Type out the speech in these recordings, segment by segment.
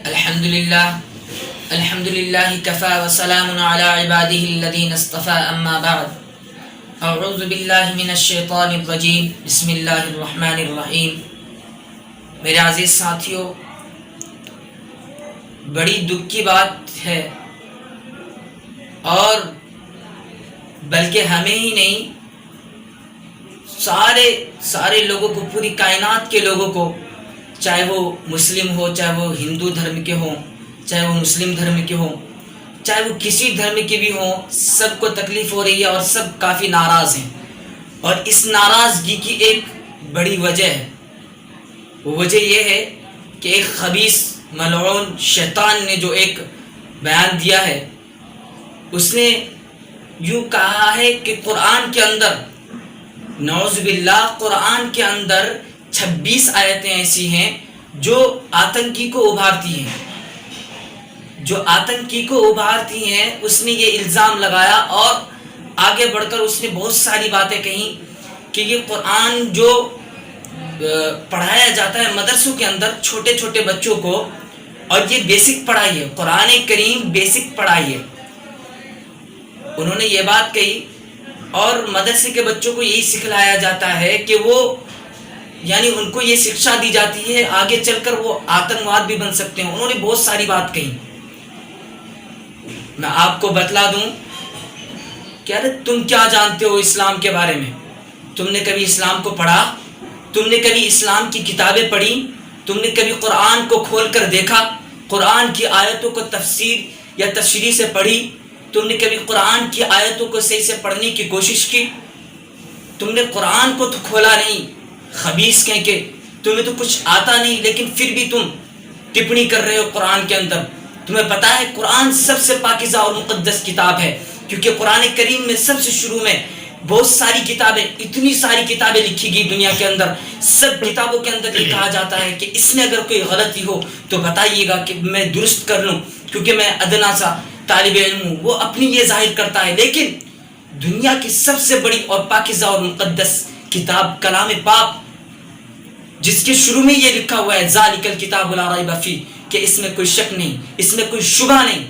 الحمد للہ کفا وسلام علی عباده الذین اصطفى اما بعد اعوذ باللہ من الشیطان الرجیم بسم اللہ الرحمن الرحیم۔ میرے عزیز ساتھیوں، بڑی دکھ کی بات ہے، اور بلکہ ہمیں ہی نہیں، سارے لوگوں کو، پوری کائنات کے لوگوں کو، چاہے وہ مسلم ہو، چاہے وہ ہندو دھرم کے ہوں، چاہے وہ مسلم دھرم کے ہوں، چاہے وہ کسی دھرم کے بھی ہوں، سب کو تکلیف ہو رہی ہے اور سب کافی ناراض ہیں۔ اور اس ناراضگی کی ایک بڑی وجہ ہے، وہ وجہ یہ ہے کہ ایک خبیث ملعون شیطان نے جو ایک بیان دیا ہے، اس نے یوں کہا ہے کہ قرآن کے اندر، نعوذ باللہ، قرآن کے اندر 26 آیتیں ایسی ہیں جو آتنکی کو ابھارتی ہیں، اس نے یہ الزام لگایا اور آگے بڑھ کر اس نے بہت ساری باتیں کہیں کہ یہ قرآن جو پڑھایا جاتا ہے مدرسوں کے اندر چھوٹے چھوٹے بچوں کو، اور یہ بیسک پڑھائی ہے، قرآن کریم بیسک پڑھائی ہے۔ انہوں نے یہ بات کہی، اور مدرسے کے بچوں کو یہی سکھلایا جاتا ہے کہ وہ، یعنی ان کو یہ شکشا دی جاتی ہے آگے چل کر وہ آتنکواد بھی بن سکتے ہیں۔ انہوں نے بہت ساری بات کہی۔ میں آپ کو بتلا دوں کہ ارے تم کیا جانتے ہو اسلام کے بارے میں؟ تم نے کبھی اسلام کو پڑھا؟ تم نے کبھی اسلام کی کتابیں پڑھی؟ تم نے کبھی قرآن کو کھول کر دیکھا؟ قرآن کی آیتوں کو تفسیر یا تشریح سے پڑھی؟ تم نے کبھی قرآن کی آیتوں کو صحیح سے پڑھنے کی کوشش کی؟ تم نے قرآن کو تو کھولا نہیں، خبیث کہیں کہ تمہیں تو کچھ آتا نہیں، لیکن پھر بھی تم ٹپڑی کر رہے ہو قرآن کے اندر۔ تمہیں پتا ہے قرآن سب سے پاکیزہ اور مقدس کتاب ہے، کیونکہ قرآن کریم میں سب سے شروع میں بہت ساری کتابیں، اتنی ساری کتابیں لکھی گئی دنیا کے اندر، سب کتابوں کے اندر یہ کہا جاتا ہے کہ اس میں اگر کوئی غلطی ہو تو بتائیے گا کہ میں درست کر لوں، کیونکہ میں ادنا سا طالب علم ہوں۔ وہ اپنی یہ ظاہر کرتا ہے، لیکن دنیا کی سب سے بڑی اور پاکیزہ اور مقدس کتاب کلام پاک، جس کے شروع میں یہ لکھا ہوا ہے ذالک الکتاب لا ریب فیہ، کہ اس میں کوئی شک نہیں، اس میں کوئی شبہ نہیں۔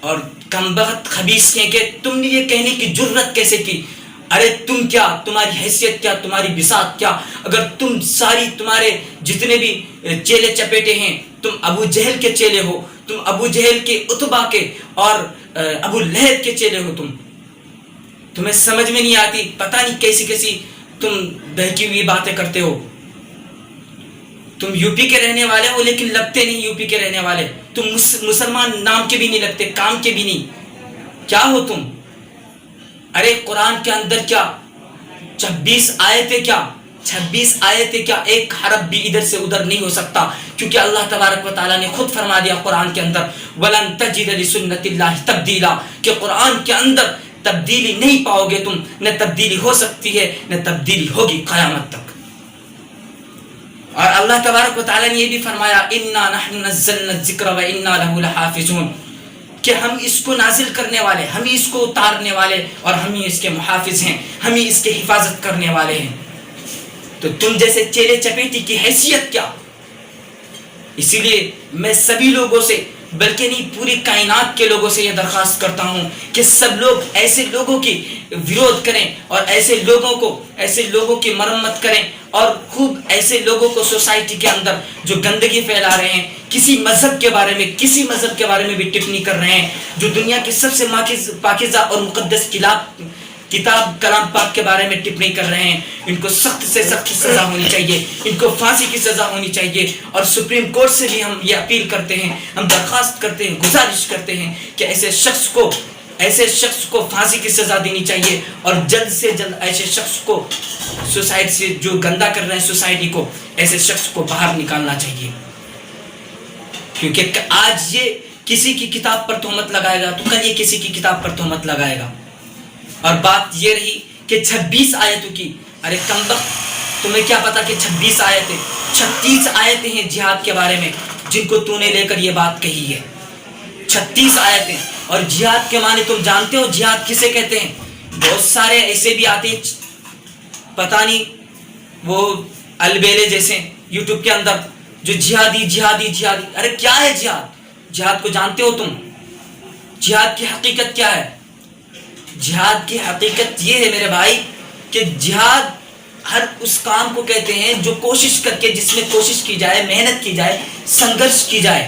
اور کم بخت خبیث ہیں کہ تم نے یہ کہنے کی جرت کیسے کی؟ ارے تم کیا، تمہاری حیثیت کیا، تمہاری بساط کیا؟ اگر تم تمہارے جتنے بھی چیلے چپیٹے ہیں، تم ابو جہل کے چیلے ہو، تم ابو جہل کے، عتبہ کے اور ابو لہب کے چیلے ہو، تمہیں سمجھ میں نہیں آتی، پتہ نہیں کیسی تم بہکی ہوئی باتیں کرتے ہو۔ تم یو پی کے رہنے والے ہو لیکن لگتے نہیں یو پی کے رہنے والے، تم مسلمان نام کے بھی نہیں لگتے، کام کے بھی نہیں، کیا ہو تم؟ ارے قرآن کے اندر کیا 26 آیتیں کیا ایک حرف بھی ادھر سے ادھر نہیں ہو سکتا، کیونکہ اللہ تبارک و تعالیٰ نے خود فرما دیا قرآن کے اندر وَلَن تَجِدَ لِسُنَّتِ اللَّهِ تَبْدِيلًا، کہ قرآن کے اندر تبدیلی نہیں پاؤ گے تم، نہ تبدیلی ہو سکتی ہے نہ تبدیلی ہوگی قیامت تک۔ اور اللہ تبارک و تعالیٰ نے یہ بھی فرمایا اِنَّا نَحْنُ نَزَّلْنَا الذِّكْرَ وَإِنَّا لَهُ لَحَافِظُونَ، کہ ہم اس کو نازل کرنے والے، ہم اس کو اتارنے والے، اور ہم ہی اس کے محافظ ہیں، ہم ہی اس کی حفاظت کرنے والے ہیں۔ تو تم جیسے چیلے چپیٹی کی حیثیت کیا؟ اسی لیے میں سبھی لوگوں سے، بلکہ نہیں پوری کائنات کے لوگوں سے یہ درخواست کرتا ہوں کہ سب لوگ ایسے لوگوں کی ویرودھ کریں، اور ایسے لوگوں کی مرمت کریں، اور خوب ایسے لوگوں کو سوسائٹی کے اندر جو گندگی پھیلا رہے ہیں، کسی مذہب کے بارے میں بھی ٹپنی کر رہے ہیں، جو دنیا کی سب سے پاکیزہ اور مقدس کتاب کلام پاک کے بارے میں ٹپنی کر رہے ہیں، ان کو سخت سے سخت سزا ہونی چاہیے، ان کو پھانسی کی سزا ہونی چاہیے۔ اور سپریم کورٹ سے بھی ہم یہ اپیل کرتے ہیں، ہم درخواست کرتے ہیں، گزارش کرتے ہیں کہ ایسے شخص کو پھانسی کی سزا دینی چاہیے، اور جلد سے جلد ایسے شخص کو سوسائٹی سے، جو گندا کر رہے ہیں سوسائٹی کو، ایسے شخص کو باہر نکالنا چاہیے، کیونکہ آج یہ کسی کی کتاب پر تہمت لگائے گا تو کل یہ کسی کی کتاب پر تہمت لگائے گا۔ اور بات یہ رہی کہ 26 آیتوں کی، ارے کمبخت، تمہیں کیا پتا کہ 26 آیتیں، 36 آیتیں ہیں جہاد کے بارے میں جن کو تو نے لے کر یہ بات کہی ہے، 36 آیتیں۔ اور جہاد کے معنی تم جانتے ہو جہاد کسے کہتے ہیں؟ بہت سارے ایسے بھی آتے ہیں، پتہ نہیں وہ البیلے جیسے یوٹیوب کے اندر جو جہادی جہادی جہادی، ارے کیا ہے جہاد؟ جہاد کو جانتے ہو تم؟ جہاد کی حقیقت کیا ہے؟ جہاد کی حقیقت یہ ہے میرے بھائی کہ جہاد ہر اس کام کو کہتے ہیں جو کوشش کر کے، جس میں کوشش کی جائے، محنت کی جائے، سنگھرش کی جائے۔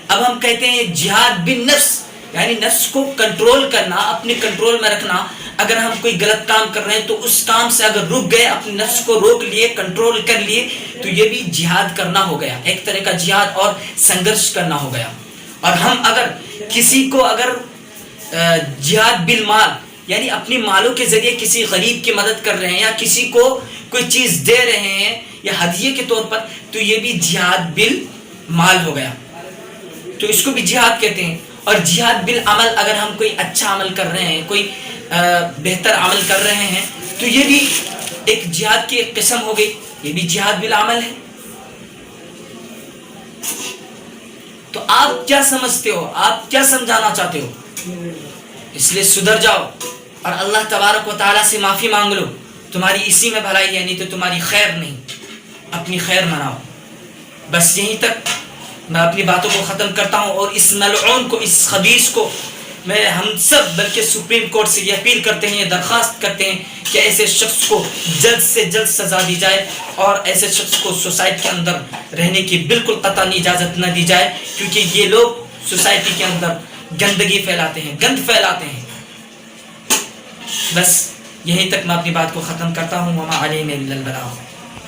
اب ہم کہتے ہیں جہاد بالنفس، یعنی نفس کو کنٹرول کرنا، اپنے کنٹرول میں رکھنا۔ اگر ہم کوئی غلط کام کر رہے ہیں تو اس کام سے اگر رک گئے، اپنے نفس کو روک لیے، کنٹرول کر لیے، تو یہ بھی جہاد کرنا ہو گیا، ایک طرح کا جہاد اور سنگھرش کرنا ہو گیا۔ اور ہم اگر کسی کو جہاد بالمال، یعنی اپنی مالوں کے ذریعے کسی غریب کی مدد کر رہے ہیں، یا کسی کو کوئی چیز دے رہے ہیں یا ہدیے کے طور پر، تو یہ بھی جہاد بالمال ہو گیا، تو اس کو بھی جہاد کہتے ہیں۔ اور جہاد بالعمل، اگر ہم کوئی اچھا عمل کر رہے ہیں، کوئی بہتر عمل کر رہے ہیں، تو یہ بھی ایک جہاد کی ایک قسم ہو گئی، یہ بھی جہاد بالعمل ہے۔ تو آپ کیا سمجھتے ہو؟ آپ کیا سمجھانا چاہتے ہو؟ اس لیے سدھر جاؤ اور اللہ تبارک و تعالیٰ سے معافی مانگ لو، تمہاری اسی میں بھلائی ہے، نہیں تو تمہاری خیر نہیں، اپنی خیر مناؤ۔ بس یہیں تک میں اپنی باتوں کو ختم کرتا ہوں، اور اس ملعون کو، اس خبیث کو میں ہم سب بلکہ سپریم کورٹ سے یہ اپیل کرتے ہیں، یہ درخواست کرتے ہیں کہ ایسے شخص کو جلد سے جلد سزا دی جائے، اور ایسے شخص کو سوسائٹی کے اندر رہنے کی بالکل قطعی اجازت نہ دی جائے، کیونکہ یہ لوگ سوسائٹی کے اندر گندگی پھیلاتے ہیں، گند پھیلاتے ہیں۔ بس یہیں تک میں اپنی بات کو ختم کرتا ہوں۔ وما علینا الا البلاغ۔